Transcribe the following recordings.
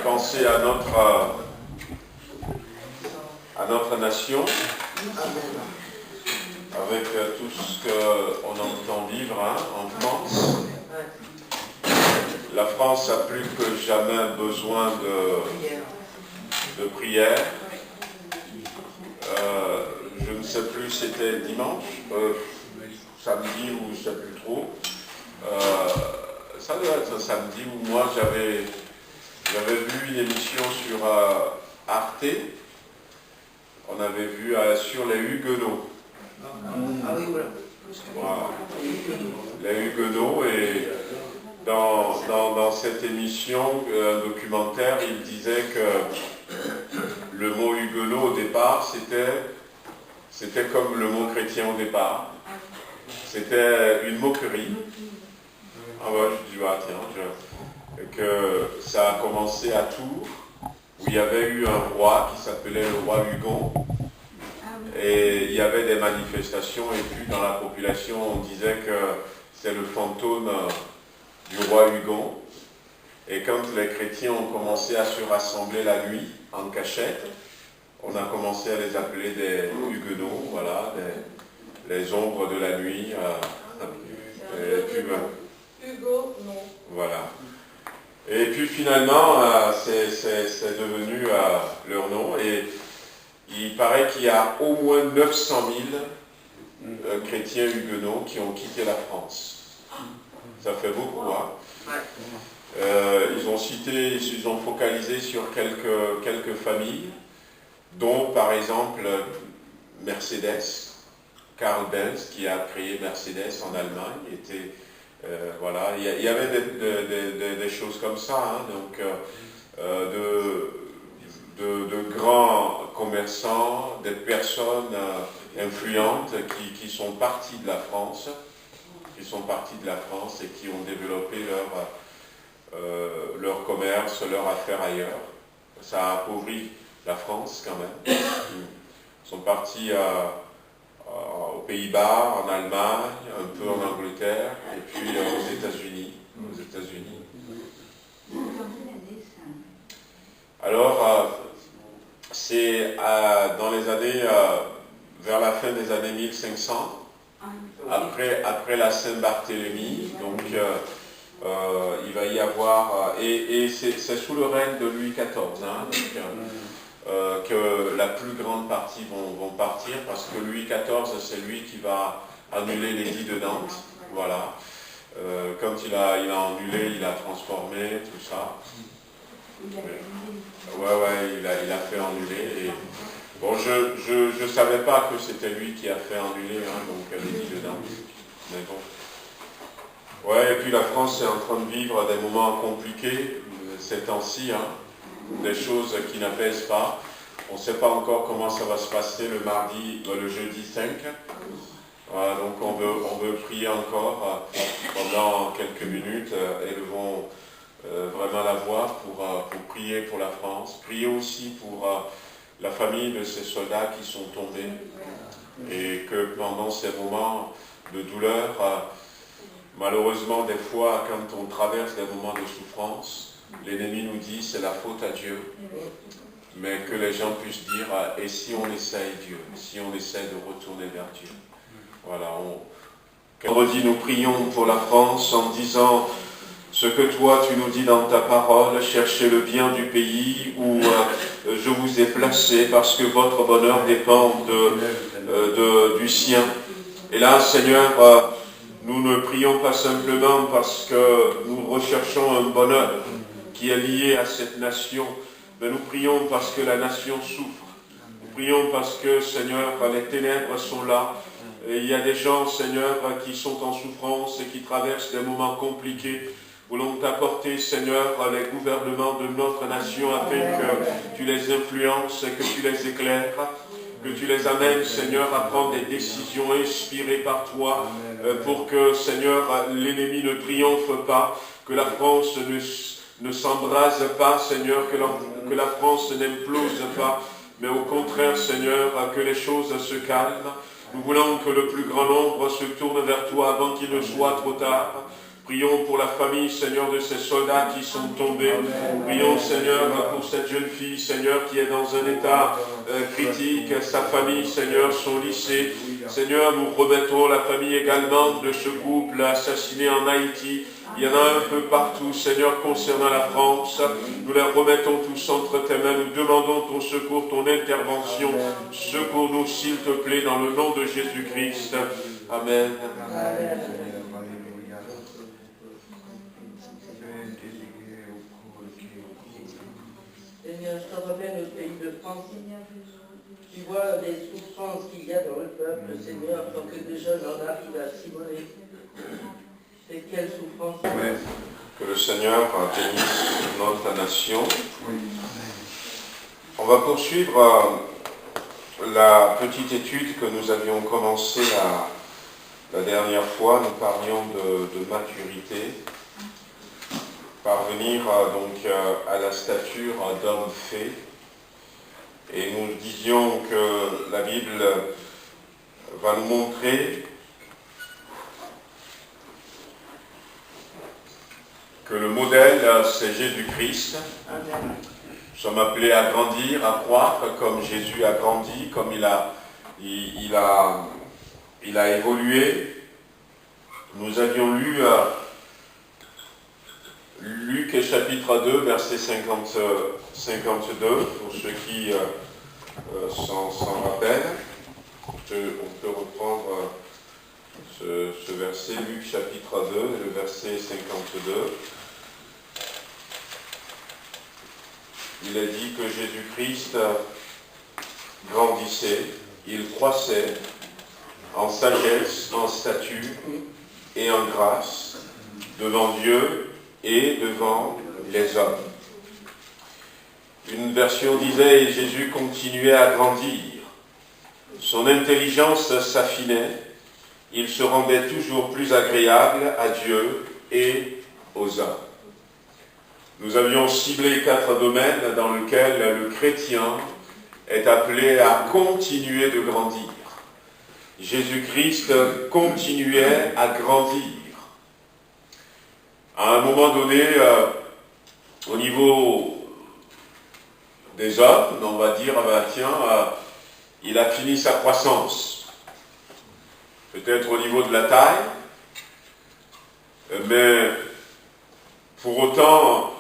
penser à notre nation, avec tout ce qu'on entend vivre en France. La France a plus que jamais besoin de prière. Je ne sais plus, c'était dimanche, samedi ou je ne sais plus trop. Ça doit être samedi où moi j'avais vu une émission sur Arte. On avait vu sur les Huguenots. Voilà. Les Huguenots, et dans cette émission, un documentaire, il disait que le mot Huguenot au départ, c'était comme le mot chrétien au départ. C'était une moquerie. Ah ouais, je dis, tiens, que ça a commencé à Tours, où il y avait eu un roi qui s'appelait le roi Hugon. Et il y avait des manifestations, et puis dans la population, on disait que c'est le fantôme du roi Hugon. Et quand les chrétiens ont commencé à se rassembler la nuit, en cachette, on a commencé à les appeler des Huguenots, voilà, les ombres de la nuit. Hugo, non. Voilà. Et puis finalement, c'est devenu leur nom, et il paraît qu'il y a au moins 900 000 chrétiens huguenots qui ont quitté la France. Ça fait beaucoup, hein. Ils ont focalisé sur quelques familles, dont par exemple Mercedes, Karl Benz, qui a créé Mercedes en Allemagne. Voilà, il y avait des choses comme ça, hein, donc de grands commerçants, des personnes influentes qui sont partis de la France, et qui ont développé leur commerce, leur affaire ailleurs. Ça a appauvri la France quand même. Ils sont partis aux Pays-Bas, en Allemagne, un peu en Angleterre, et puis aux États-Unis. Alors, c'est dans les années, vers la fin des années 1500, après la Saint-Barthélemy, donc il va y avoir, et c'est sous le règne de Louis XIV, hein, donc, que la plus grande partie vont partir, parce que Louis XIV, c'est lui qui va annuler l'édit de Nantes, voilà. Quand il a annulé, il a transformé, tout ça. Ouais, il a fait annuler. Et, bon, je savais pas que c'était lui qui a fait annuler, hein, donc l'édit de Nantes. Mais bon. Ouais, et puis la France est en train de vivre des moments compliqués ces temps-ci, hein. Des choses qui n'apaisent pas. On ne sait pas encore comment ça va se passer le jeudi 5. Voilà, donc on veut prier encore pendant quelques minutes. Élevons vraiment la voix pour prier pour la France. Prier aussi pour la famille de ces soldats qui sont tombés. Et que pendant ces moments de douleur, malheureusement des fois quand on traverse des moments de souffrance, l'ennemi nous dit c'est la faute à Dieu, mais que les gens puissent dire et si on essaye Dieu, si on essaie de retourner vers Dieu. Voilà, vendredi nous prions pour la France en disant ce que toi tu nous dis dans ta parole, cherchez le bien du pays où je vous ai placé parce que votre bonheur dépend du sien. Et là Seigneur, nous ne prions pas simplement parce que nous recherchons un bonheur qui est lié à cette nation, mais nous prions parce que la nation souffre. Nous prions parce que, Seigneur, les ténèbres sont là. Et il y a des gens, Seigneur, qui sont en souffrance et qui traversent des moments compliqués. Voulons t'apporter, Seigneur, les gouvernements de notre nation afin que tu les influences et que tu les éclaires, que tu les amènes, Seigneur, à prendre des décisions inspirées par toi pour que, Seigneur, l'ennemi ne triomphe pas, que la France ne s'embrase pas, Seigneur, que la France n'implose pas, mais au contraire, Seigneur, que les choses se calment. Nous voulons que le plus grand nombre se tourne vers toi avant qu'il ne soit trop tard. Prions pour la famille, Seigneur, de ces soldats qui sont tombés. Prions, Seigneur, pour cette jeune fille, Seigneur, qui est dans un état critique. Sa famille, Seigneur, son lycée. Seigneur, nous remettons la famille également de ce couple assassiné en Haïti. Il y en a un peu partout, Seigneur, concernant la France. Nous les remettons tous entre tes mains. Nous demandons ton secours, ton intervention. Secours-nous, s'il te plaît, dans le nom de Jésus-Christ. Amen. Seigneur, je te remets le pays de France. Tu vois les souffrances qu'il y a dans le peuple, Seigneur, pour que des jeunes en arrivent à s'immoler. C'est quelle souffrance. Que le Seigneur bénisse notre nation. On va poursuivre la petite étude que nous avions commencée la dernière fois. Nous parlions de maturité. Parvenir donc à la stature d'homme fait. Et nous disions que la Bible va nous montrer que le modèle, c'est Jésus-Christ. Nous sommes appelés à grandir, à croître, comme Jésus a grandi, comme il a évolué. Nous avions lu Luc chapitre 2, verset 52, pour ceux qui s'en rappellent. On peut reprendre ce verset, Luc chapitre 2, le verset 52. Il est dit que Jésus-Christ grandissait, il croissait en sagesse, en stature et en grâce devant Dieu et devant les hommes. Une version disait, et Jésus continuait à grandir. Son intelligence s'affinait, il se rendait toujours plus agréable à Dieu et aux hommes. Nous avions ciblé 4 domaines dans lesquels le chrétien est appelé à continuer de grandir. Jésus-Christ continuait à grandir. À un moment donné, au niveau des hommes, on va dire, il a fini sa croissance. Peut-être au niveau de la taille, mais pour autant,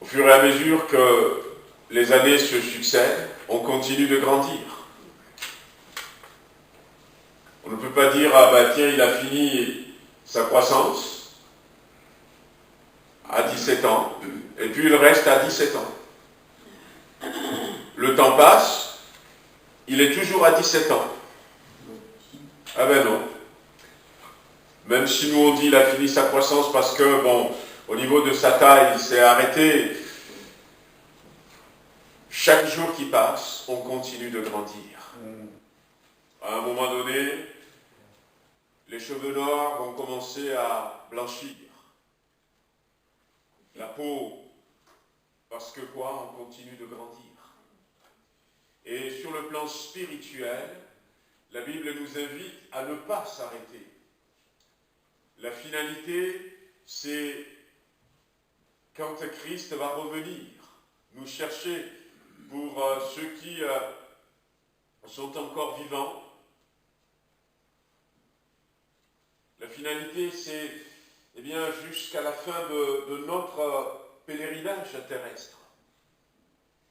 au fur et à mesure que les années se succèdent, on continue de grandir. On ne peut pas dire, il a fini sa croissance à 17 ans, et puis il reste à 17 ans. Le temps passe, il est toujours à 17 ans. Ah ben non. Même si nous on dit qu'il a fini sa croissance parce que, au niveau de sa taille, il s'est arrêté. Chaque jour qui passe, on continue de grandir. À un moment donné, les cheveux noirs vont commencer à blanchir. La peau, parce que quoi? On continue de grandir. Et sur le plan spirituel, la Bible nous invite à ne pas s'arrêter. La finalité, c'est quand Christ va revenir, nous chercher pour ceux qui sont encore vivants. La finalité, c'est jusqu'à la fin de notre pèlerinage terrestre.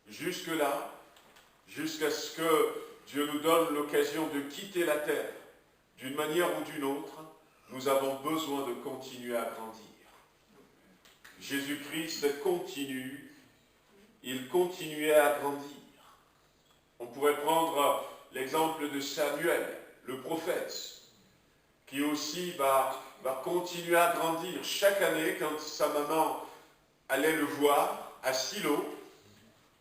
Jusque-là, jusqu'à ce que Dieu nous donne l'occasion de quitter la terre, d'une manière ou d'une autre, nous avons besoin de continuer à grandir. Jésus-Christ continue, il continuait à grandir. On pourrait prendre l'exemple de Samuel, le prophète, qui aussi va continuer à grandir. Chaque année, quand sa maman allait le voir à Silo,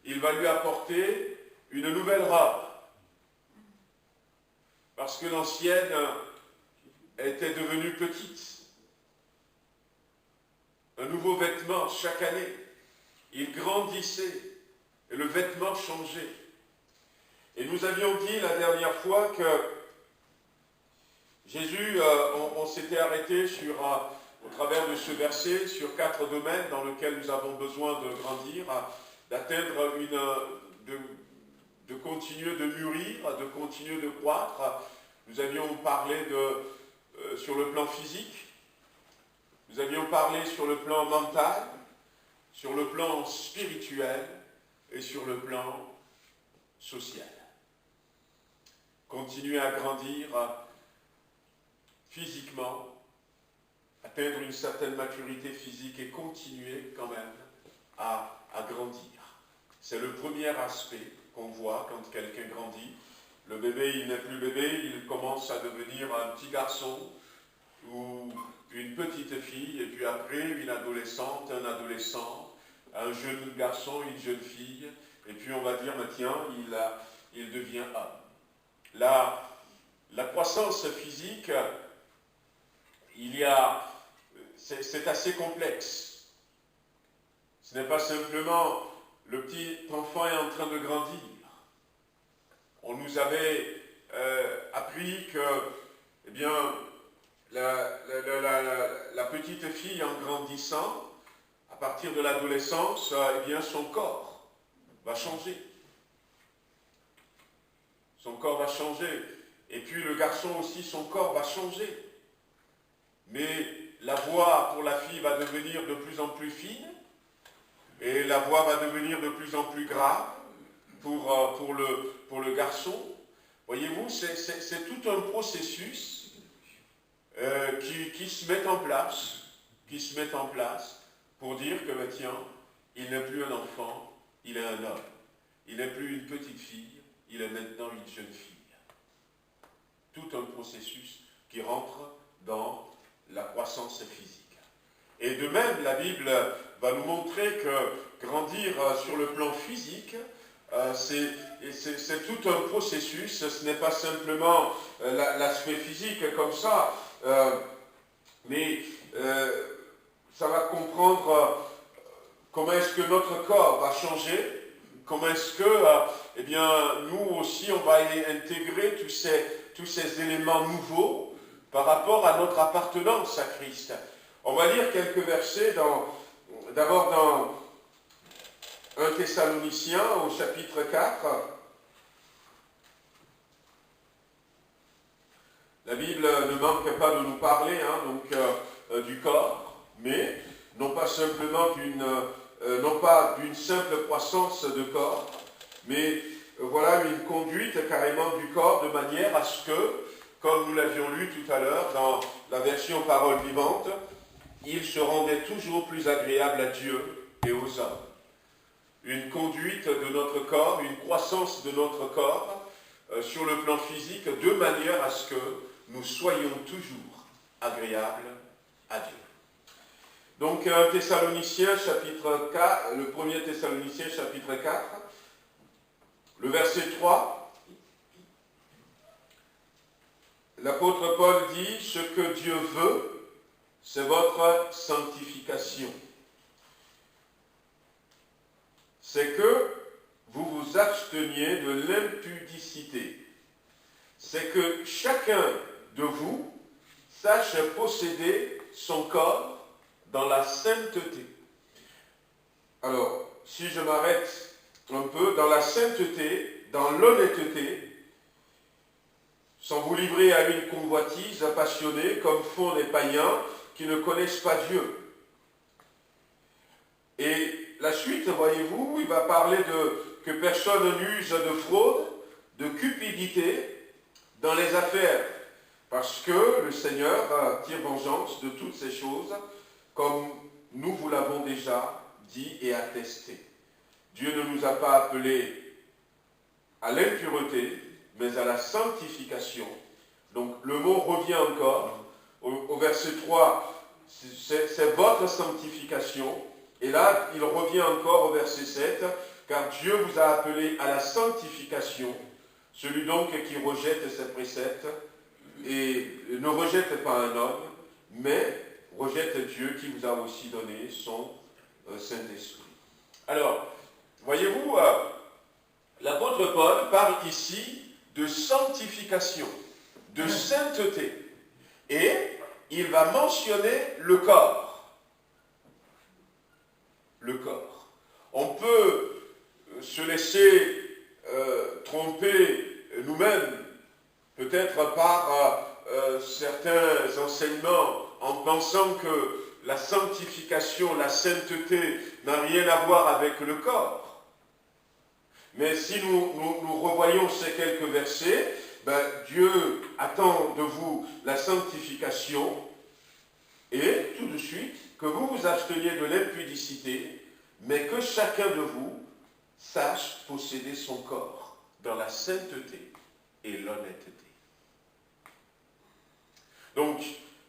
il va lui apporter une nouvelle robe. Parce que l'ancienne était devenue petite. Un nouveau vêtement chaque année. Il grandissait et le vêtement changeait. Et nous avions dit la dernière fois que Jésus, on s'était arrêté sur, au travers de ce verset, sur 4 domaines dans lesquels nous avons besoin de grandir, d'atteindre de continuer de mûrir, de continuer de croître. Nous avions parlé sur le plan physique, nous avions parlé sur le plan mental, sur le plan spirituel et sur le plan social. Continuer à grandir physiquement, atteindre une certaine maturité physique et continuer quand même à grandir. C'est le premier aspect qu'on voit quand quelqu'un grandit. Le bébé, il n'est plus bébé, il commence à devenir un petit garçon ou une petite fille, et puis après une adolescente, un adolescent, un jeune garçon, une jeune fille, et puis on va dire, tiens, il devient homme. La croissance physique, c'est assez complexe. Ce n'est pas simplement le petit enfant est en train de grandir. On nous avait appris que, eh bien, la petite fille en grandissant, à partir de l'adolescence, eh bien, son corps va changer. Son corps va changer. Et puis le garçon aussi, son corps va changer. Mais la voix pour la fille va devenir de plus en plus fine, et la voix va devenir de plus en plus grave pour le garçon. Voyez-vous, c'est tout un processus qui se met en place, pour dire que, tiens, il n'est plus un enfant, il est un homme. Il n'est plus une petite fille, il est maintenant une jeune fille. Tout un processus qui rentre dans la croissance physique. Et de même, la Bible va nous montrer que grandir sur le plan physique, c'est tout un processus. Ce n'est pas simplement l'aspect physique comme ça, mais ça va comprendre comment est-ce que notre corps va changer, comment est-ce que, eh bien, nous aussi, on va y intégrer tous ces éléments nouveaux par rapport à notre appartenance à Christ. On va lire quelques versets d'abord dans 1 Thessaloniciens au chapitre 4. La Bible ne manque pas de nous parler du corps, mais non pas d'une simple croissance de corps, mais voilà une conduite carrément du corps de manière à ce que, comme nous l'avions lu tout à l'heure dans la version Parole vivante, il se rendait toujours plus agréable à Dieu et aux hommes. Une conduite de notre corps, une croissance de notre corps sur le plan physique, de manière à ce que nous soyons toujours agréables à Dieu. Donc, 1 Thessaloniciens chapitre 4, le 1er Thessaloniciens chapitre 4, le verset 3, l'apôtre Paul dit « Ce que Dieu veut, c'est votre sanctification. C'est que vous vous absteniez de l'impudicité. C'est que chacun de vous sache posséder son corps dans la sainteté. » Alors, si je m'arrête un peu, dans la sainteté, dans l'honnêteté, sans vous livrer à une convoitise passionnée comme font les païens qui ne connaissent pas Dieu. Et la suite, voyez-vous, il va parler que personne n'use de fraude, de cupidité dans les affaires, parce que le Seigneur tire vengeance de toutes ces choses, comme nous vous l'avons déjà dit et attesté. Dieu ne nous a pas appelés à l'impureté, mais à la sanctification. Donc le mot revient encore au verset 3, c'est votre sanctification. Et là, il revient encore au verset 7, car Dieu vous a appelé à la sanctification. Celui donc qui rejette ses préceptes et ne rejette pas un homme, mais rejette Dieu qui vous a aussi donné son Saint-Esprit. Alors, voyez-vous, l'apôtre Paul parle ici de sanctification, de sainteté. et il va mentionner le corps. Le corps. On peut se laisser tromper nous-mêmes, peut-être par certains enseignements, en pensant que la sanctification, la sainteté n'a rien à voir avec le corps. Mais si nous revoyons ces quelques versets, Dieu attend de vous la sanctification et tout de suite que vous vous absteniez de l'impudicité, mais que chacun de vous sache posséder son corps dans la sainteté et l'honnêteté. Donc,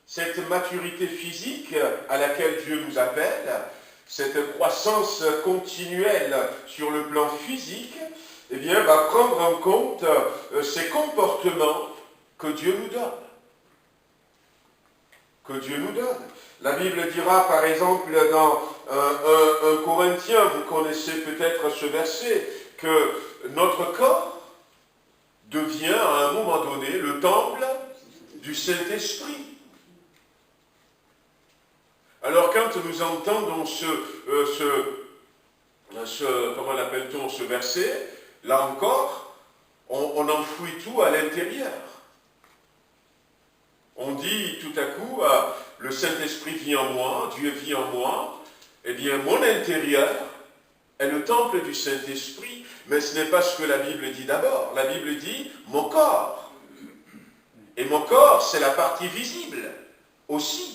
cette maturité physique à laquelle Dieu nous appelle, cette croissance continuelle sur le plan physique, eh bien, va prendre en compte ces comportements que Dieu nous donne. Que Dieu nous donne. La Bible dira, par exemple, dans 1 Corinthiens, vous connaissez peut-être ce verset, que notre corps devient à un moment donné le temple du Saint-Esprit. Alors quand nous entendons comment l'appelle-t-on, ce verset, là encore, on enfouit tout à l'intérieur. On dit tout à coup, le Saint-Esprit vit en moi, Dieu vit en moi, eh bien mon intérieur est le temple du Saint-Esprit, mais ce n'est pas ce que la Bible dit d'abord. La Bible dit mon corps. Et mon corps, c'est la partie visible aussi.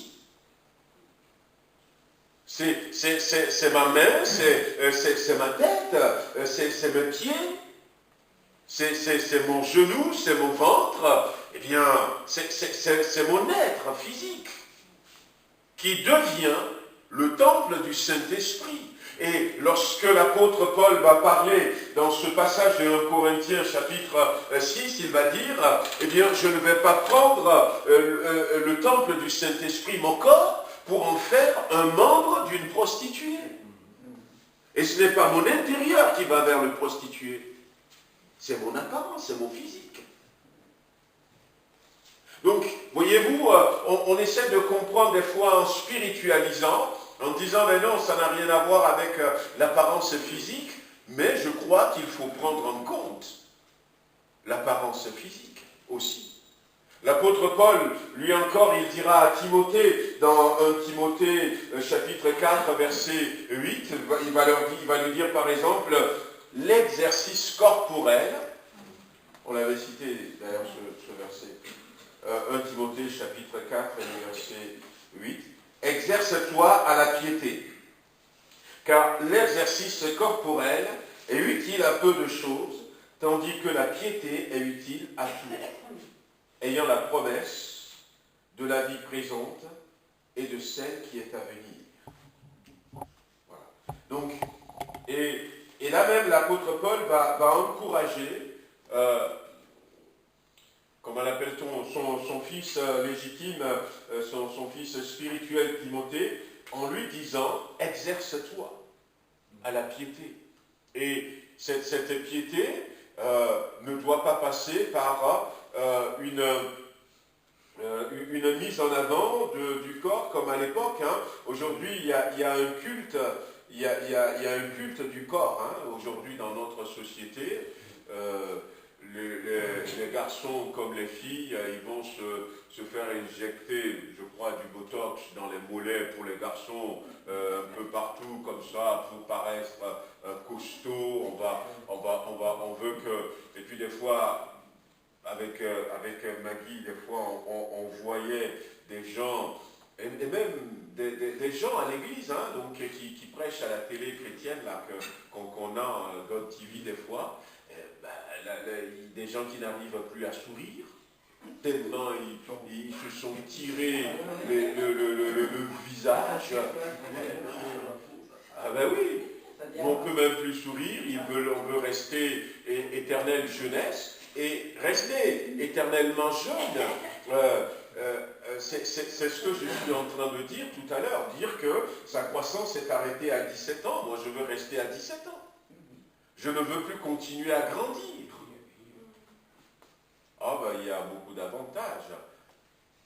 C'est ma main, c'est ma tête, c'est mes pieds, c'est mon genou, c'est mon ventre. Eh bien, c'est mon être physique qui devient le temple du Saint-Esprit. Et lorsque l'apôtre Paul va parler dans ce passage de 1 Corinthiens chapitre 6, il va dire, eh bien, je ne vais pas prendre le temple du Saint-Esprit, mon corps, pour en faire un membre d'une prostituée. Et ce n'est pas mon intérieur qui va vers le prostitué, c'est mon apparence, c'est mon physique. Donc, voyez-vous, on essaie de comprendre des fois en spiritualisant, en disant, mais non, ça n'a rien à voir avec l'apparence physique, mais je crois qu'il faut prendre en compte l'apparence physique aussi. L'apôtre Paul, lui encore, il dira à Timothée, dans 1 Timothée chapitre 4, verset 8, il va lui dire par exemple, l'exercice corporel, on l'avait cité d'ailleurs ce verset, 1 Timothée chapitre 4, verset 8, exerce-toi à la piété, car l'exercice corporel est utile à peu de choses, tandis que la piété est utile à tout, ayant la promesse de la vie présente et de celle qui est à venir. Voilà. Donc, et là même l'apôtre Paul va encourager, comment l'appelle-t-on, son fils légitime, son fils spirituel Timothée, en lui disant, exerce-toi à la piété. Et cette piété ne doit pas passer par une mise en avant du corps comme à l'époque. Hein. Aujourd'hui, il y a un culte, il y a un culte du corps. Hein. Aujourd'hui, dans notre société, les garçons comme les filles, ils vont se faire injecter, je crois, du botox dans les mollets pour les garçons, un peu partout comme ça, pour paraître costaud. On veut que, et puis des fois, avec Maggie, des fois, on voyait des gens, et même des gens à l'église, hein, donc, qui prêchent à la télé chrétienne, là, qu'on a God TV des fois, des gens qui n'arrivent plus à sourire, tellement ils se sont tirés le visage. Ah ben oui, on ne peut même plus sourire, on veut rester éternelle jeunesse, et rester éternellement jeune. C'est ce que je suis en train de dire tout à l'heure, dire que sa croissance est arrêtée à 17 ans, moi je veux rester à 17 ans. Je ne veux plus continuer à grandir. Ah ben il y a beaucoup d'avantages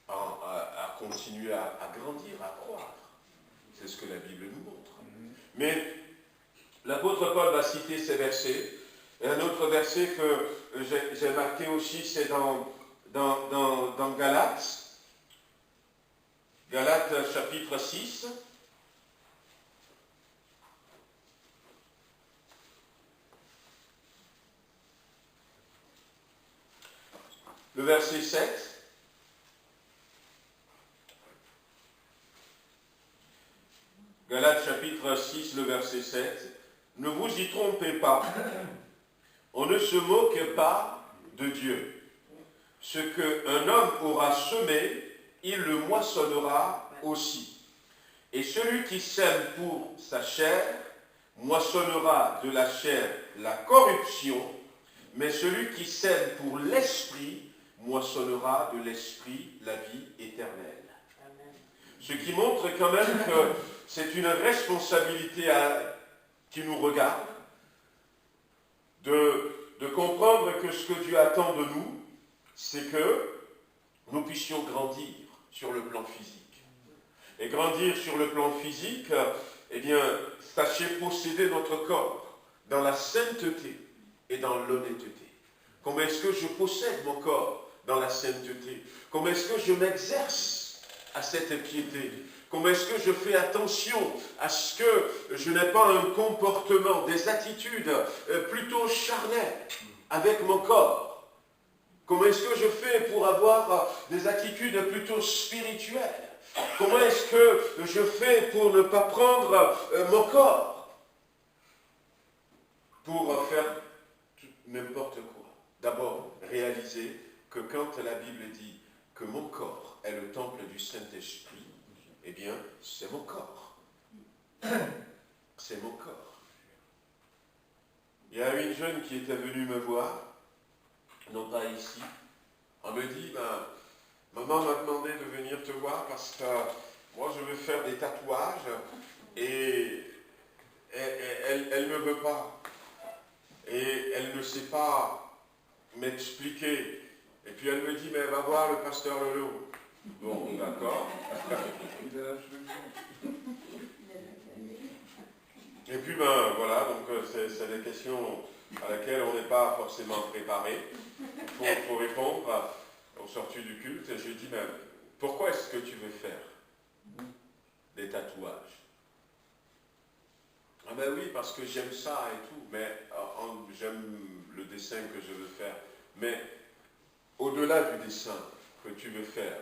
à continuer à grandir, à croître. C'est ce que la Bible nous montre. Mais l'apôtre Paul va citer ces versets. Et un autre verset que j'ai marqué aussi, c'est dans Galates. Galates chapitre 6. Le verset 7. Galates chapitre 6, le verset 7. Ne vous y trompez pas. On ne se moque pas de Dieu. Ce qu'un homme aura semé, il le moissonnera aussi. Et celui qui sème pour sa chair, moissonnera de la chair la corruption, mais celui qui sème pour l'esprit, moissonnera de l'esprit la vie éternelle. Ce qui montre quand même que c'est une responsabilité qui nous regarde, de comprendre que ce que Dieu attend de nous, c'est que nous puissions grandir sur le plan physique. Et grandir sur le plan physique, eh bien, sachez posséder notre corps dans la sainteté et dans l'honnêteté. Comment est-ce que je possède mon corps dans la sainteté? Comment est-ce que je m'exerce à cette piété? Comment est-ce que je fais attention à ce que je n'ai pas un comportement, des attitudes plutôt charnelles avec mon corps? Comment est-ce que je fais pour avoir des attitudes plutôt spirituelles? Comment est-ce que je fais pour ne pas prendre mon corps pour faire n'importe quoi? D'abord, réaliser que quand la Bible dit que mon corps est le temple du Saint-Esprit, eh bien, c'est mon corps. C'est mon corps. Il y a une jeune qui était venue me voir, non pas ici. Elle me dit, maman m'a demandé de venir te voir parce que moi je veux faire des tatouages et elle ne me veut pas. Et elle ne sait pas m'expliquer. Et puis elle me dit, mais va voir le pasteur Lelot. Bon, d'accord. Et puis voilà, donc c'est des questions à laquelle on n'est pas forcément préparé. Il faut répondre au sortir du culte. Et je lui dis, mais pourquoi est-ce que tu veux faire des tatouages? Ah ben oui, parce que j'aime ça et tout, mais j'aime le dessin que je veux faire. Mais au-delà du dessin que tu veux faire,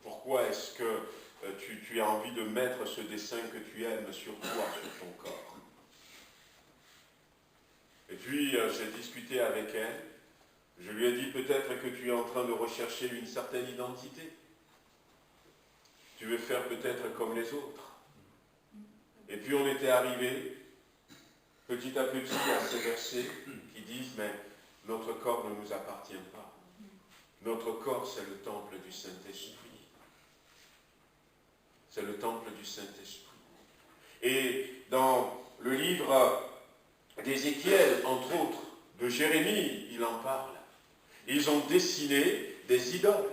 pourquoi est-ce que tu as envie de mettre ce dessin que tu aimes sur toi, sur ton corps? Et puis j'ai discuté avec elle. Je lui ai dit peut-être que tu es en train de rechercher une certaine identité. Tu veux faire peut-être comme les autres. Et puis on était arrivé petit à petit à ces versets qui disent, mais notre corps ne nous appartient pas. Notre corps, c'est le temple du Saint-Esprit. C'est le temple du Saint-Esprit. Et dans le livre d'Ézéchiel, entre autres, de Jérémie, il en parle. Ils ont dessiné des idoles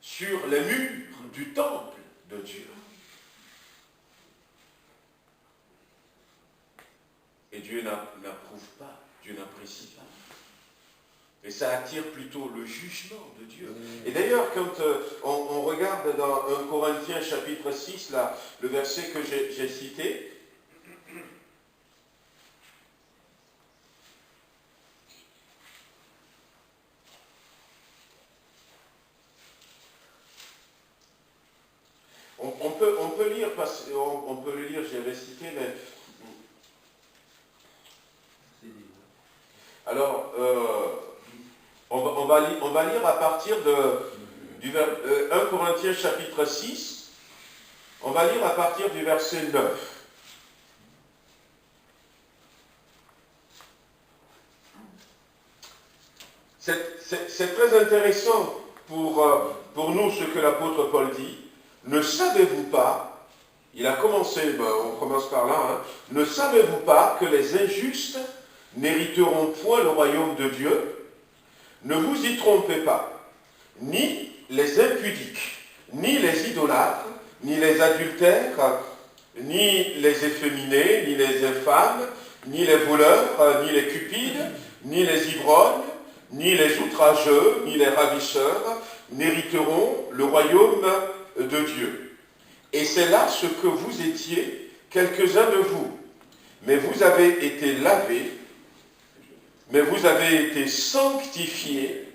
sur les murs du temple de Dieu. Et Dieu n'approuve pas, Dieu n'apprécie pas. Et ça attire plutôt le jugement de Dieu. Et d'ailleurs, quand on regarde dans 1 Corinthiens chapitre 6, là, le verset que j'ai cité, on peut lire, on peut le lire, j'ai récité, mais... Alors, on va lire à partir du 1 Corinthiens chapitre 6, on va lire à partir du verset 9. C'est très intéressant pour nous ce que l'apôtre Paul dit. Ne savez-vous pas, il a commencé, on commence par là, hein, ne savez-vous pas que les injustes n'hériteront point le royaume de Dieu? Ne vous y trompez pas, ni les impudiques, ni les idolâtres, ni les adultères, ni les efféminés, ni les infâmes, ni les voleurs, ni les cupides, ni les ivrognes, ni les outrageux, ni les ravisseurs, n'hériteront le royaume de Dieu. Et c'est là ce que vous étiez, quelques-uns de vous. Mais vous avez été lavés, mais vous avez été sanctifiés,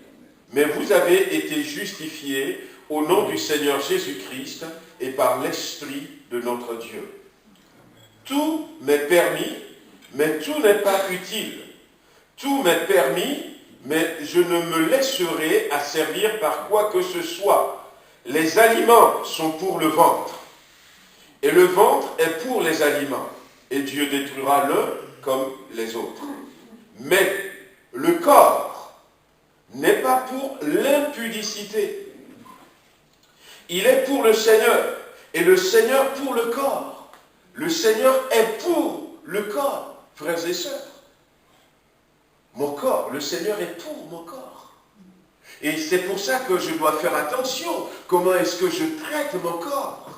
mais vous avez été justifiés au nom du Seigneur Jésus-Christ et par l'Esprit de notre Dieu. Tout m'est permis, mais tout n'est pas utile. Tout m'est permis, mais je ne me laisserai asservir par quoi que ce soit. Les aliments sont pour le ventre, et le ventre est pour les aliments, et Dieu détruira l'un comme les autres. Mais le corps n'est pas pour l'impudicité. Il est pour le Seigneur, et le Seigneur pour le corps. Le Seigneur est pour le corps, frères et sœurs. Mon corps, le Seigneur est pour mon corps. Et c'est pour ça que je dois faire attention. Comment est-ce que je traite mon corps?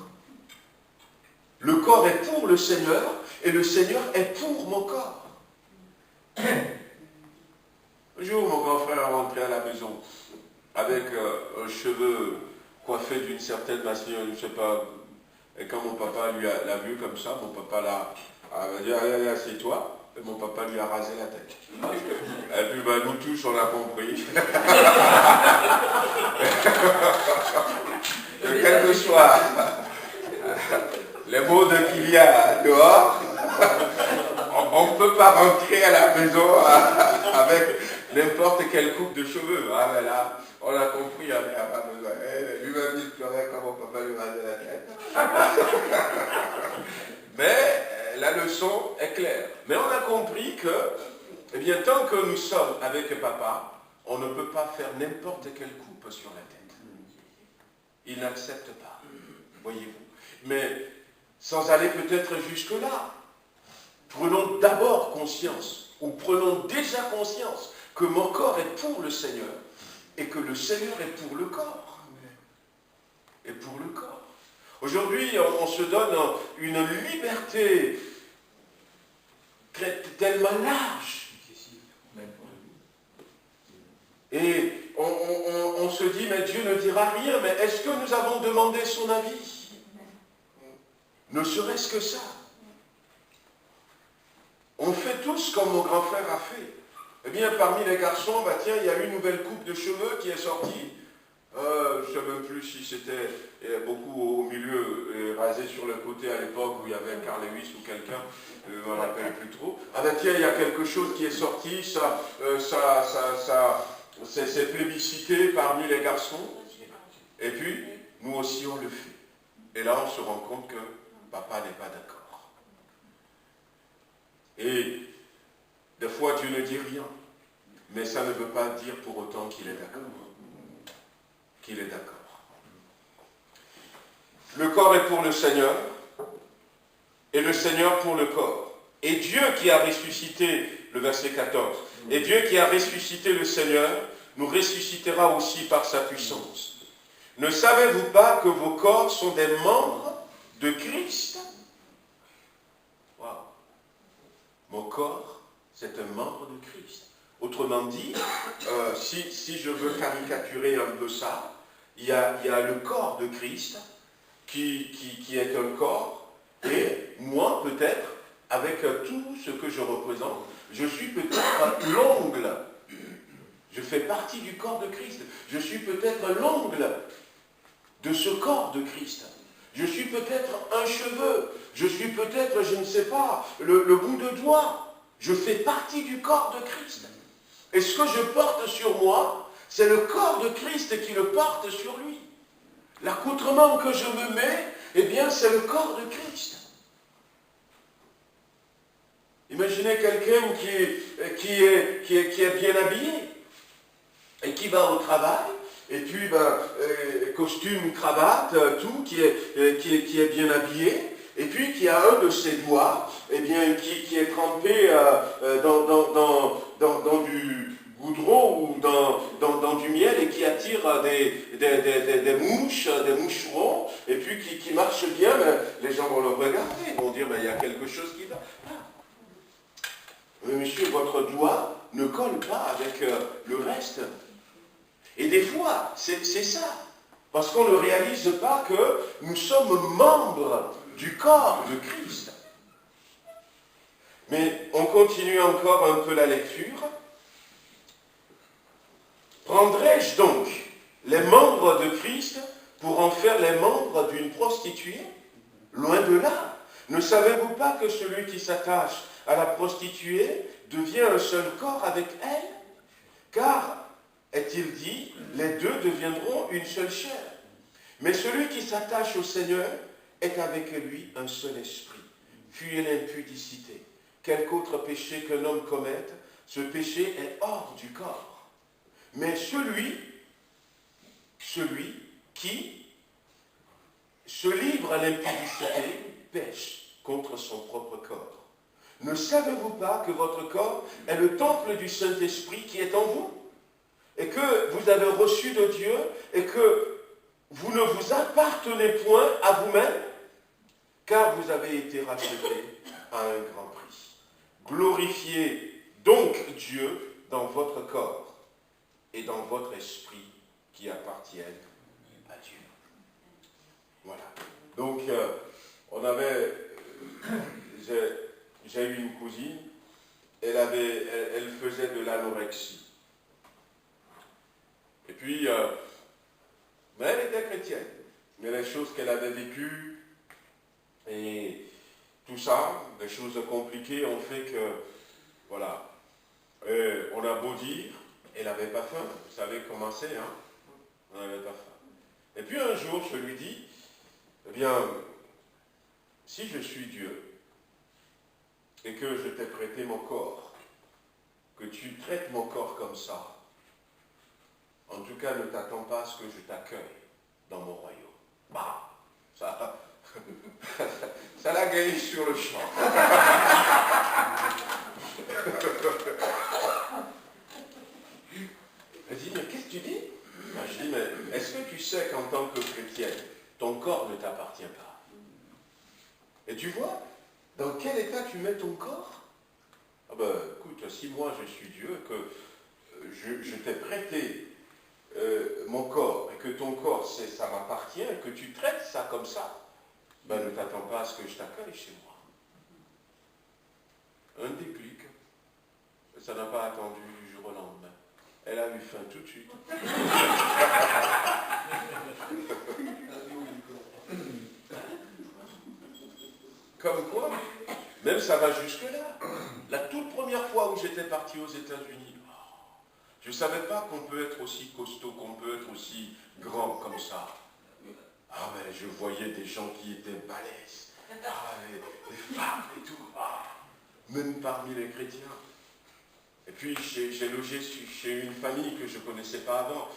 Le corps est pour le Seigneur et le Seigneur est pour mon corps. Un jour, mon grand frère est rentré à la maison avec un cheveu coiffé d'une certaine manière, je ne sais pas. Et quand mon papa l'a vu comme ça, mon papa a dit, allez, assieds-toi. Et mon papa lui a rasé la tête. Et puis nous tous, on a compris. Que quel que soit les mots qu'il y a dehors, on ne peut pas rentrer à la maison avec n'importe quelle coupe de cheveux. Ah mais là, on a compris, il n'y avait pas besoin. Lui-même, il pleurait quand mon papa lui rasait la tête. Mais la leçon est claire. Mais on a compris que, eh bien, tant que nous sommes avec papa, on ne peut pas faire n'importe quelle coupe sur la tête. Il n'accepte pas, voyez-vous. Mais sans aller peut-être jusque-là, prenons d'abord conscience, ou prenons déjà conscience, que mon corps est pour le Seigneur, et que le Seigneur est pour le corps. Et pour le corps. Aujourd'hui, on se donne une liberté tellement large. Et on se dit, mais Dieu ne dira rien, mais est-ce que nous avons demandé son avis? Ne serait-ce que ça. On fait tous comme mon grand frère a fait. Eh bien, parmi les garçons, tiens, il y a une nouvelle coupe de cheveux qui est sortie. Je ne sais même plus si c'était beaucoup au milieu et rasé sur le côté à l'époque où il y avait Carl Lewis ou quelqu'un, je ne me rappelle plus trop. Ah ben tiens, il y a quelque chose qui est sorti, c'est plébiscité parmi les garçons. Et puis, nous aussi on le fait. Et là, on se rend compte que papa n'est pas d'accord. Et des fois, Dieu ne dit rien. Mais ça ne veut pas dire pour autant qu'il est d'accord. Qu'il est d'accord. Le corps est pour le Seigneur et le Seigneur pour le corps. Et Dieu qui a ressuscité, le verset 14, et Dieu qui a ressuscité le Seigneur nous ressuscitera aussi par sa puissance. Ne savez-vous pas que vos corps sont des membres de Christ? Waouh. Mon corps, c'est un membre de Christ. Autrement dit, si je veux caricaturer un peu ça, il y a le corps de Christ qui est un corps, et moi peut-être, avec tout ce que je représente, je suis peut-être l'ongle. Je fais partie du corps de Christ. Je suis peut-être l'ongle de ce corps de Christ. Je suis peut-être un cheveu. Je suis peut-être, je ne sais pas, le bout de doigt. Je fais partie du corps de Christ. Et ce que je porte sur moi, c'est le corps de Christ qui le porte sur lui. L'accoutrement que je me mets, eh bien, c'est le corps de Christ. Imaginez quelqu'un qui est bien habillé et qui va au travail, et puis costume, cravate, tout, qui est bien habillé, et puis qui a un de ses doigts, eh bien, qui est trempé dans goudron ou dans du miel et qui attire des mouches, des moucherons, et puis qui marche bien, mais les gens vont le regarder, ils vont dire, mais il y a quelque chose qui va pas. Mais monsieur, votre doigt ne colle pas avec le reste. Et des fois, c'est ça. Parce qu'on ne réalise pas que nous sommes membres du corps de Christ. Mais on continue encore un peu la lecture. Prendrai-je donc les membres de Christ pour en faire les membres d'une prostituée? Loin de là. Ne savez-vous pas que celui qui s'attache à la prostituée devient un seul corps avec elle? Car, est-il dit, les deux deviendront une seule chair. Mais celui qui s'attache au Seigneur est avec lui un seul esprit. Fuyez l'impudicité. Quelque autre péché qu'un homme commette, ce péché est hors du corps. Mais celui qui se livre à l'impudicité pêche contre son propre corps. Ne savez-vous pas que votre corps est le temple du Saint-Esprit qui est en vous? Et que vous avez reçu de Dieu et que vous ne vous appartenez point à vous-même, car vous avez été rachetés à un grand prix. Glorifiez donc Dieu dans votre corps et dans votre esprit qui appartiennent à Dieu. Voilà. Donc, j'ai eu une cousine, elle faisait de l'anorexie. Et puis, mais elle était chrétienne. Mais les choses qu'elle avait vécues et tout ça, des choses compliquées ont fait que, voilà, on a beau dire, elle n'avait pas faim. Vous savez comment c'est, hein? On n'avait pas faim. Et puis un jour, je lui dis, eh bien, si je suis Dieu, et que je t'ai prêté mon corps, que tu traites mon corps comme ça, en tout cas, ne t'attends pas à ce que je t'accueille dans mon royaume. Bah, ça l'a gagné sur le champ. Elle dit, mais qu'est-ce que tu dis? Ben, je dis, mais est-ce que tu sais qu'en tant que chrétienne, ton corps ne t'appartient pas? Et tu vois, dans quel état tu mets ton corps? Ah ben, écoute, si moi je suis Dieu, que je t'ai prêté mon corps, et que ton corps, ça m'appartient, et que tu traites ça comme ça, ben ne t'attends pas à ce que je t'accueille chez moi. Un déclic. Ça n'a pas attendu du jour au lendemain. Elle a eu faim tout de suite. Comme quoi, même ça va jusque-là. La toute première fois où j'étais parti aux États-Unis, je ne savais pas qu'on peut être aussi costaud, qu'on peut être aussi grand comme ça. Ah, mais je voyais des gens qui étaient balèzes. Ah, les femmes et tout. Ah, même parmi les chrétiens. Et puis, j'ai logé chez une famille que je ne connaissais pas avant,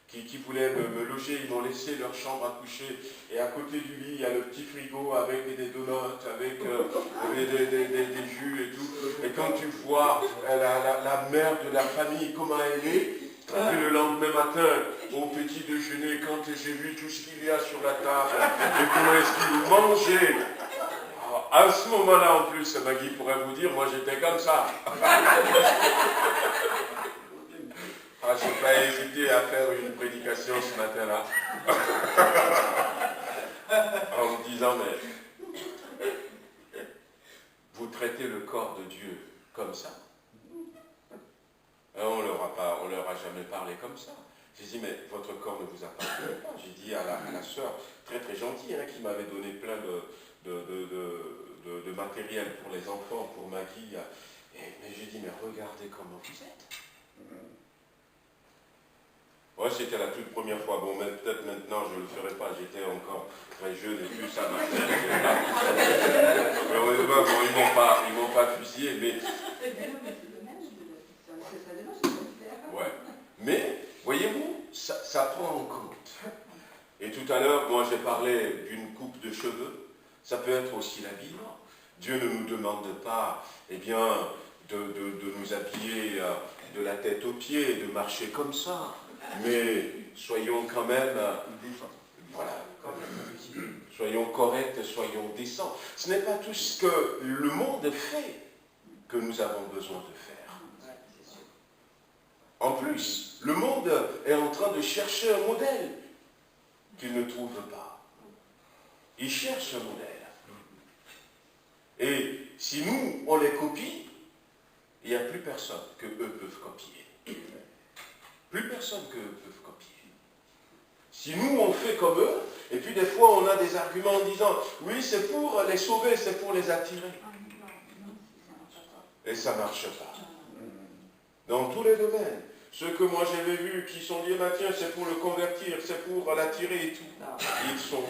qui voulait me loger. Ils m'ont laissé leur chambre à coucher. Et à côté du lit, il y a le petit frigo avec des donuts, avec des jus et tout. Et quand tu vois la mère de la famille, comment elle est, et le lendemain matin, au petit déjeuner, quand j'ai vu tout ce qu'il y a sur la table, et comment est-ce qu'ils mangeaient, à ce moment-là, en plus, Maggie pourrait vous dire, moi j'étais comme ça. Ah, je n'ai pas hésité à faire une prédication ce matin-là. En me disant, mais vous traitez le corps de Dieu comme ça. On leur a jamais parlé comme ça. J'ai dit, mais votre corps ne vous appartient pas. J'ai dit à la sœur, très très gentille, hein, qui m'avait donné plein de matériel pour les enfants, pour Maggie. Mais j'ai dit, mais regardez comment vous êtes. Ouais, c'était la toute première fois. Bon, mais peut-être maintenant, je ne le ferai pas. J'étais encore très jeune et plus ça m'a fait. Mais heureusement, bon, ils m'ont pas fusillé, mais... Ouais. Mais, voyez-vous, ça prend en compte. Et tout à l'heure, moi, j'ai parlé d'une coupe de cheveux. Ça peut être aussi l'habillement. Dieu ne nous demande pas, eh bien, de nous habiller de la tête aux pieds, de marcher comme ça. Mais soyons quand même, voilà, soyons corrects, soyons décents. Ce n'est pas tout ce que le monde fait que nous avons besoin de faire. En plus, le monde est en train de chercher un modèle qu'il ne trouve pas. Il cherche un modèle. Et si nous, on les copie, il n'y a plus personne que eux peuvent copier. Plus personne que eux peuvent copier. Si nous, on fait comme eux, et puis des fois, on a des arguments en disant, oui, c'est pour les sauver, c'est pour les attirer. Et ça ne marche pas. Dans tous les domaines. Ceux que moi j'avais vus qui sont dit, bah, tiens, c'est pour le convertir, c'est pour l'attirer et tout. Ils sont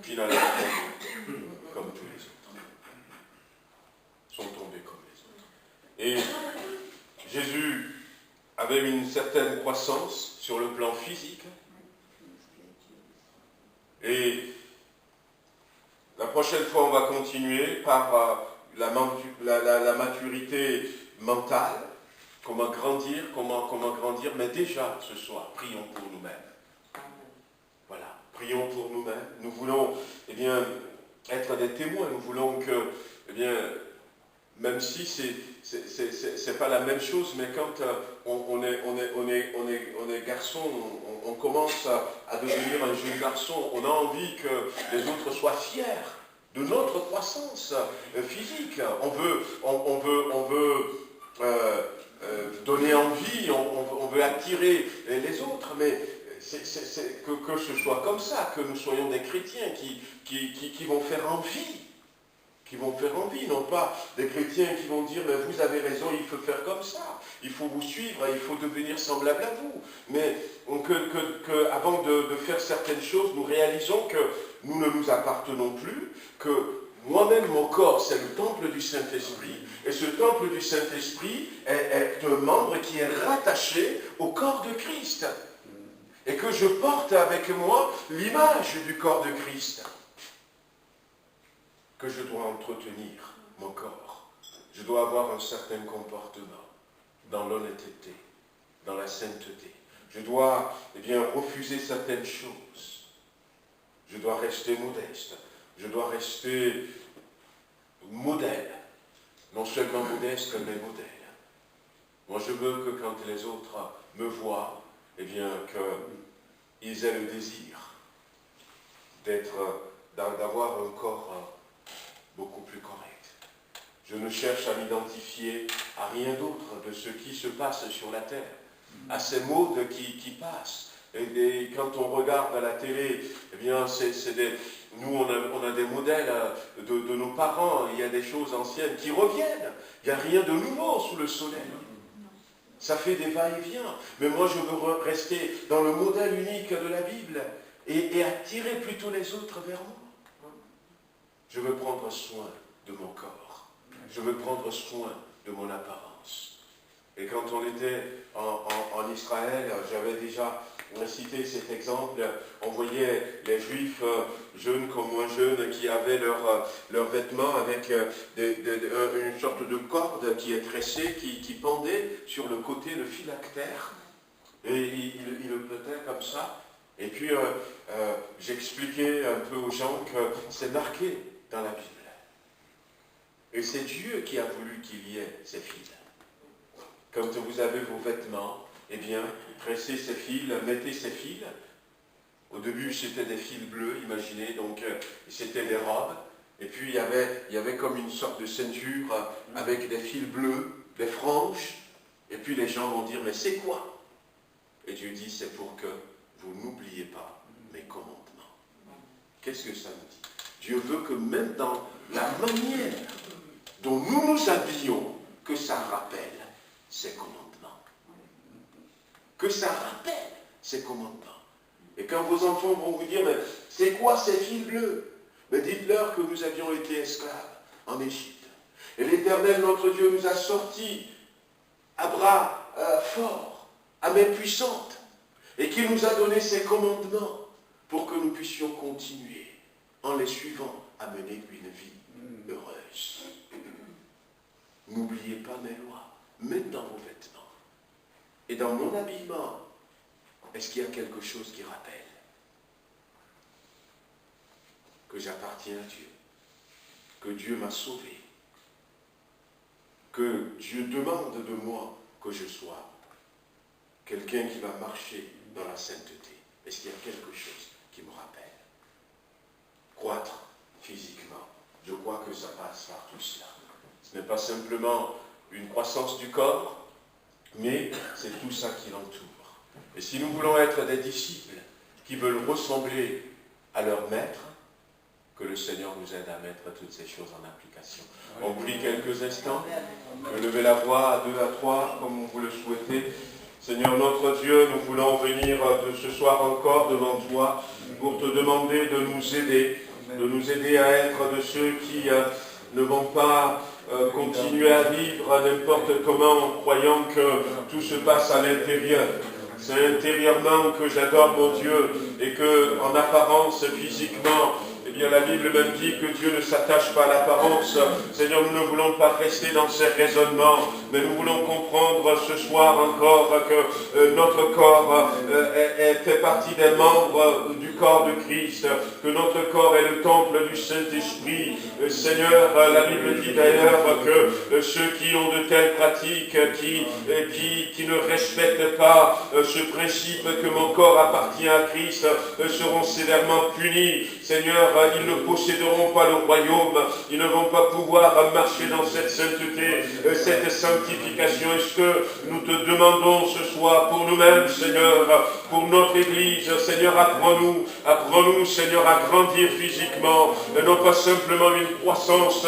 finalement tombés comme tous les autres. Ils sont tombés comme les autres. Et Jésus avait une certaine croissance sur le plan physique. Et la prochaine fois, on va continuer par la maturité mentale. Comment grandir, mais déjà ce soir, prions pour nous-mêmes. Voilà, prions pour nous-mêmes. Nous voulons, être des témoins. Nous voulons que, même si c'est pas la même chose, mais quand on est garçon, on commence à devenir un jeune garçon, on a envie que les autres soient fiers de notre croissance physique. On veut donner envie, on veut attirer les autres, mais que ce soit comme ça, que nous soyons des chrétiens qui vont faire envie, non pas des chrétiens qui vont dire, mais vous avez raison, il faut faire comme ça, il faut vous suivre, il faut devenir semblable à vous, mais avant de faire certaines choses, nous réalisons que nous ne nous appartenons plus, que moi-même, mon corps, c'est le temple du Saint-Esprit, et ce temple du Saint-Esprit est un membre qui est rattaché au corps de Christ, et que je porte avec moi l'image du corps de Christ, que je dois entretenir mon corps. Je dois avoir un certain comportement dans l'honnêteté, dans la sainteté. Je dois, refuser certaines choses. Je dois rester modeste. Je dois rester modèle. Non seulement modeste, mais modèle. Moi, je veux que quand les autres me voient, qu'ils aient le désir d'avoir un corps beaucoup plus correct. Je ne cherche à m'identifier à rien d'autre de ce qui se passe sur la terre, à ces modes qui passent. Et quand on regarde à la télé, nous on a des modèles de nos parents, il y a des choses anciennes qui reviennent. Il n'y a rien de nouveau sous le soleil. Ça fait des va-et-vient. Mais moi je veux rester dans le modèle unique de la Bible et attirer plutôt les autres vers moi. Je veux prendre soin de mon corps. Je veux prendre soin de mon apparence. Et quand on était en Israël, j'avais déjà cité cet exemple, on voyait les Juifs, jeunes comme moins jeunes, qui avaient leurs vêtements avec une sorte de corde qui est tressée, qui pendait sur le côté, le phylactère. Et il le peut-être comme ça. Et puis, j'expliquais un peu aux gens que c'est marqué dans la Bible. Et c'est Dieu qui a voulu qu'il y ait ces fils. Quand vous avez vos vêtements, tressez ces fils, mettez ces fils. Au début, c'était des fils bleus, imaginez, donc c'était des robes. Et puis, il y avait comme une sorte de ceinture avec des fils bleus, des franges. Et puis, les gens vont dire, mais c'est quoi? Et Dieu dit, c'est pour que vous n'oubliez pas mes commandements. Qu'est-ce que ça nous dit? Dieu veut que même dans la manière dont nous nous habillons, que ça rappelle ses commandements. Que ça rappelle ses commandements. Et quand vos enfants vont vous dire, mais c'est quoi ces fils bleus? Mais dites-leur que nous avions été esclaves en Égypte. Et l'Éternel, notre Dieu, nous a sortis à bras forts, à main puissante, et qu'il nous a donné ses commandements pour que nous puissions continuer, en les suivant, à mener une vie heureuse. N'oubliez pas mes lois, même dans vos vêtements. Et dans mon habillement, est-ce qu'il y a quelque chose qui rappelle que j'appartiens à Dieu, que Dieu m'a sauvé, que Dieu demande de moi que je sois quelqu'un qui va marcher dans la sainteté? Est-ce qu'il y a quelque chose qui me rappelle? Croître physiquement, je crois que ça passe par tout cela. Ce n'est pas simplement une croissance du corps, mais c'est tout ça qui l'entoure. Et si nous voulons être des disciples qui veulent ressembler à leur maître, que le Seigneur nous aide à mettre toutes ces choses en application. On prie quelques instants, levez la voix à 2, à 3, comme vous le souhaitez. Seigneur notre Dieu, nous voulons venir de ce soir encore devant toi pour te demander de nous aider à être de ceux qui ne vont pas continuer à vivre n'importe comment en croyant que tout se passe à l'intérieur. C'est intérieurement que j'adore mon Dieu et que, en apparence, physiquement, eh bien, la Bible même dit que Dieu ne s'attache pas à l'apparence. Seigneur, nous ne voulons pas rester dans ces raisonnements, mais nous voulons comprendre ce soir encore que notre corps fait partie des membres du corps de Christ, que notre corps est le temple du Saint-Esprit. Seigneur, la Bible dit d'ailleurs que ceux qui ont de telles pratiques, qui ne respectent pas ce principe que mon corps appartient à Christ, seront sévèrement punis. Seigneur, ils ne posséderont pas le royaume, ils ne vont pas pouvoir marcher dans cette sainteté, cette sanctification. Est-ce que nous te demandons ce soir pour nous-mêmes, Seigneur, pour notre Église, Seigneur, apprends-nous, Seigneur, à grandir physiquement, non pas simplement une croissance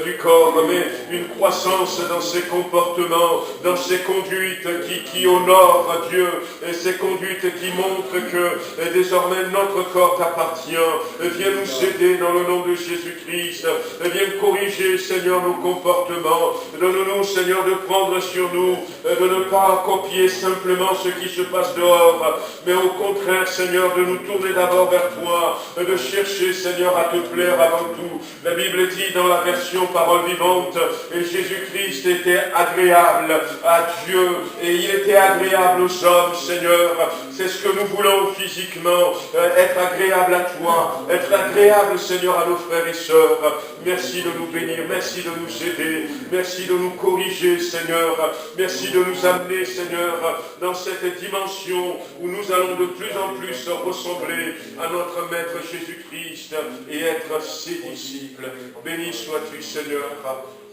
du corps, mais une croissance dans ses comportements, dans ses conduites qui honorent Dieu, et ces conduites qui montrent que désormais notre corps t'appartient. Viens nous aider dans le nom de Jésus-Christ. Viens corriger, Seigneur, nos comportements. Donne-nous, Seigneur, de prendre sur nous, de ne pas copier simplement ce qui se passe dehors, mais au contraire, Seigneur, de nous tourner d'abord vers toi, de chercher, Seigneur, à te plaire avant tout. La Bible dit dans la version parole vivante, et Jésus-Christ était agréable à Dieu, et il était agréable aux hommes, Seigneur. C'est ce que nous voulons physiquement, être agréable à toi, être agréable, Seigneur, à nos frères et sœurs. Merci de nous bénir, merci de nous aider, merci de nous corriger, Seigneur. Merci de nous amener, Seigneur, dans cette dimension où nous allons de plus en plus ressembler à notre Maître Jésus-Christ et être ses disciples. Béni sois-tu, Seigneur,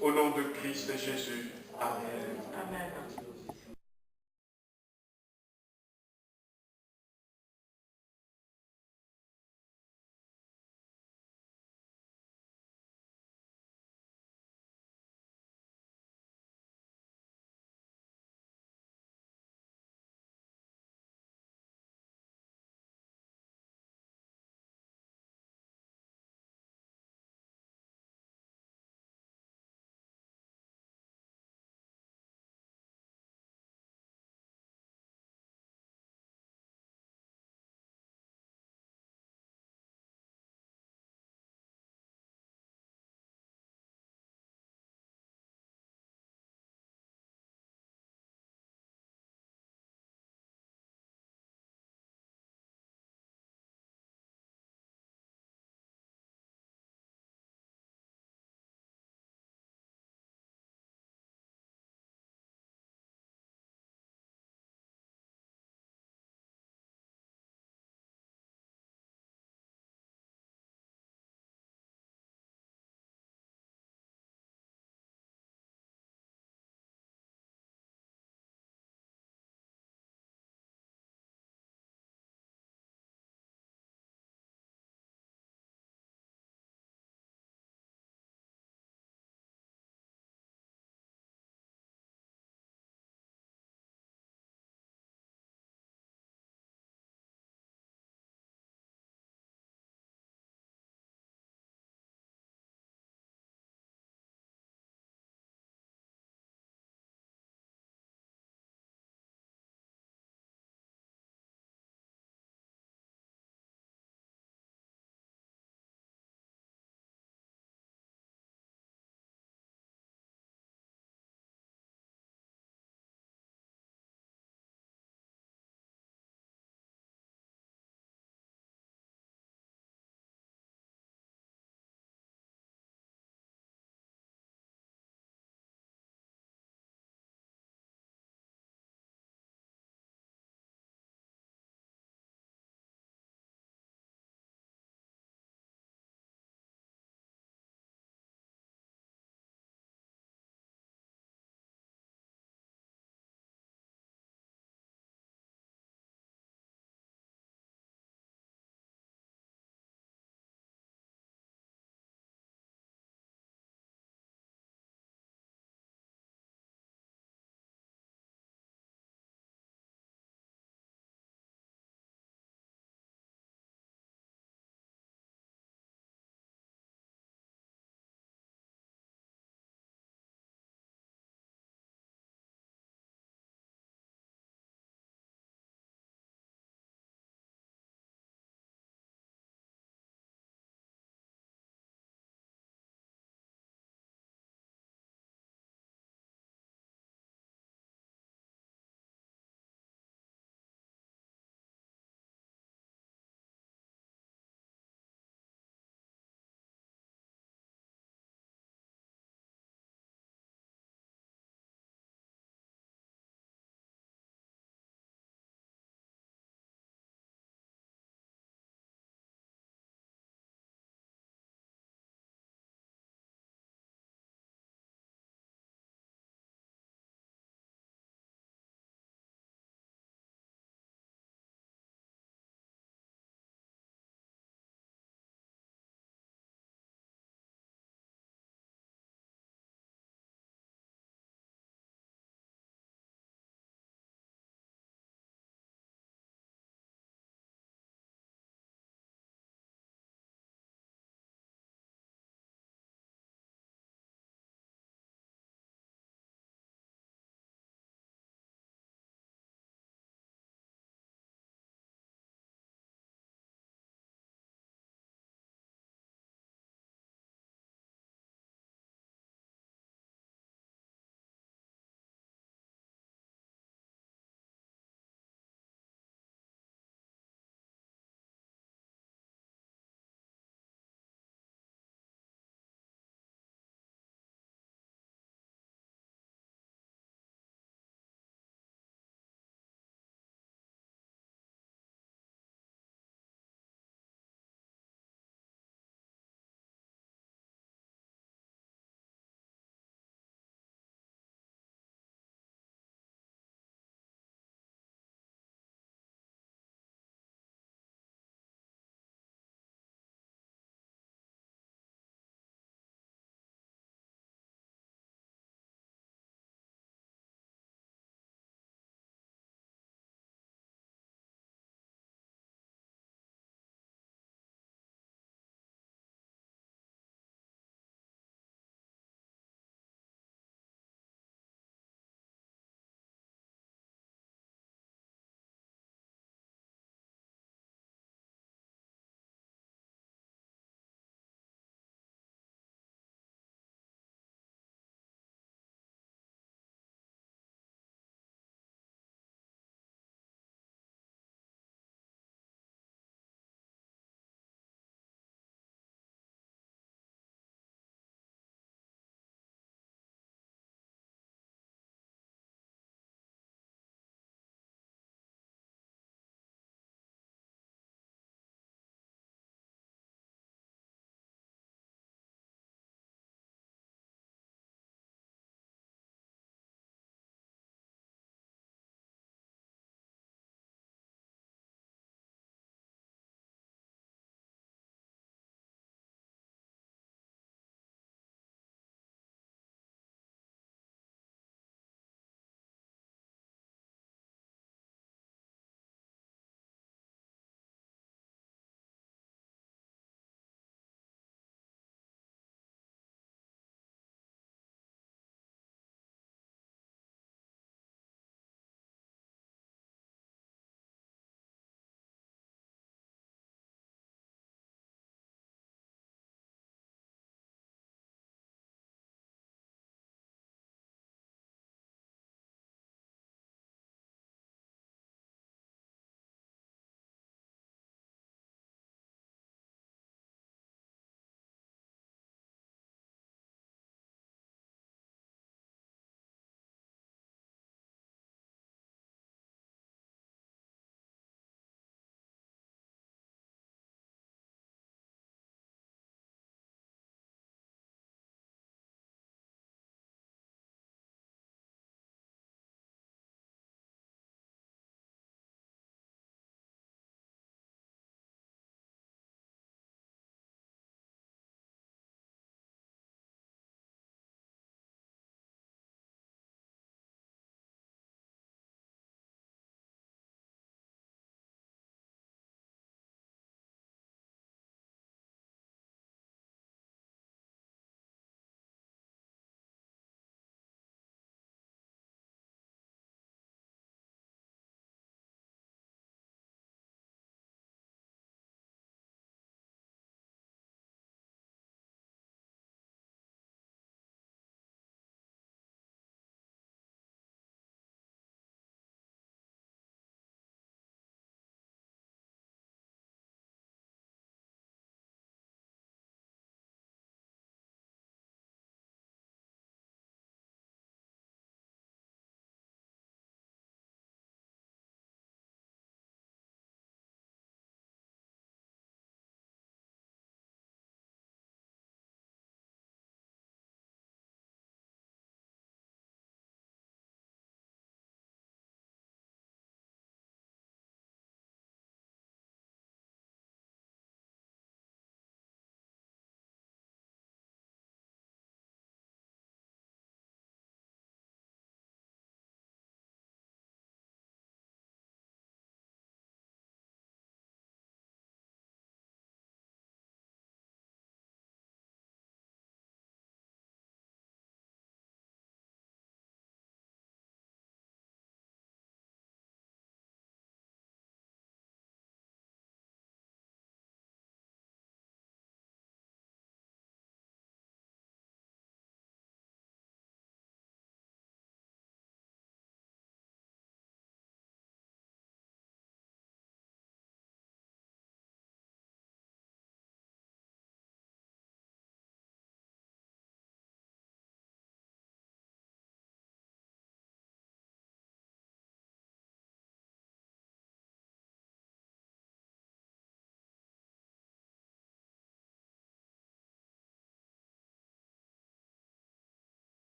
au nom de Christ et Jésus. Amen. Amen.